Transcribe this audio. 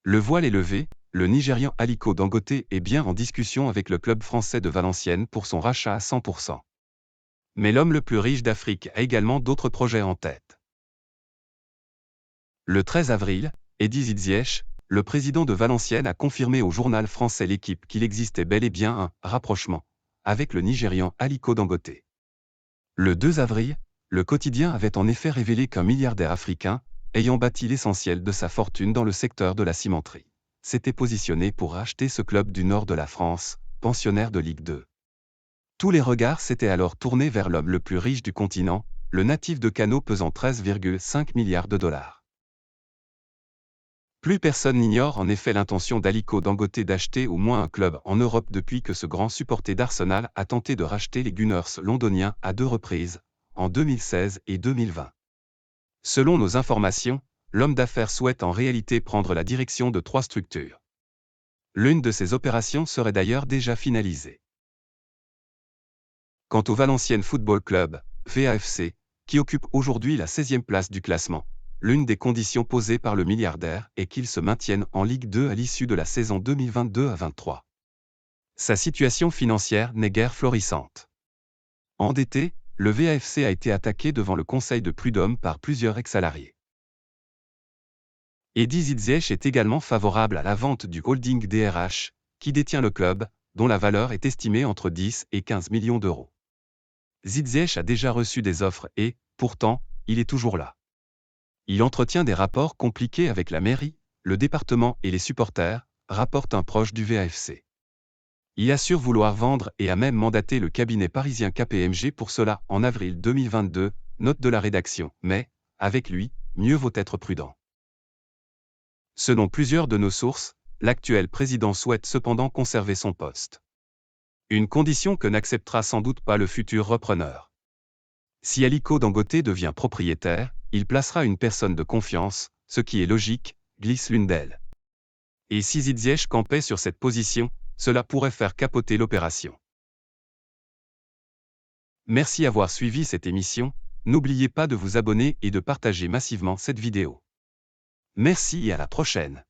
Le voile est levé, le Nigérian Aliko Dangote est bien en discussion avec le club français de Valenciennes pour son rachat à 100%. Mais l'homme le plus riche d'Afrique a également d'autres projets en tête. Le 13 avril, Eddy Ziyech, le président de Valenciennes, a confirmé au journal français L'Équipe qu'il existait bel et bien un « rapprochement » avec le Nigérian Aliko Dangote. Le 2 avril, le quotidien avait en effet révélé qu'un milliardaire africain, ayant bâti l'essentiel de sa fortune dans le secteur de la cimenterie, s'était positionné pour racheter ce club du nord de la France, pensionnaire de Ligue 2. Tous les regards s'étaient alors tournés vers l'homme le plus riche du continent, le natif de Kano pesant 13,5 milliards de dollars. Plus personne n'ignore en effet l'intention d'Aliko Dangote d'acheter au moins un club en Europe depuis que ce grand supporter d'Arsenal a tenté de racheter les Gunners londoniens à 2 reprises, en 2016 et 2020. Selon nos informations, l'homme d'affaires souhaite en réalité prendre la direction de 3 structures. L'une de ces opérations serait d'ailleurs déjà finalisée. Quant au Valenciennes Football Club, VAFC, qui occupe aujourd'hui la 16e place du classement, l'une des conditions posées par le milliardaire est qu'il se maintienne en Ligue 2 à l'issue de la saison 2022-23. Sa situation financière n'est guère florissante. Endetté, le VAFC a été attaqué devant le conseil de prud'homme par plusieurs ex-salariés. Eddy Ziyech est également favorable à la vente du holding DRH, qui détient le club, dont la valeur est estimée entre 10 et 15 millions d'euros. Ziyech a déjà reçu des offres et, pourtant, il est toujours là. Il entretient des rapports compliqués avec la mairie, le département et les supporters, rapporte un proche du VAFC. Il assure vouloir vendre et a même mandaté le cabinet parisien KPMG pour cela en avril 2022, note de la rédaction, mais, avec lui, mieux vaut être prudent. Selon plusieurs de nos sources, l'actuel président souhaite cependant conserver son poste. Une condition que n'acceptera sans doute pas le futur repreneur. Si Aliko Dangote devient propriétaire, il placera une personne de confiance, ce qui est logique, glisse l'une d'elles. Et si Ziyech campait sur cette position, cela pourrait faire capoter l'opération. Merci d'avoir suivi cette émission, n'oubliez pas de vous abonner et de partager massivement cette vidéo. Merci et à la prochaine.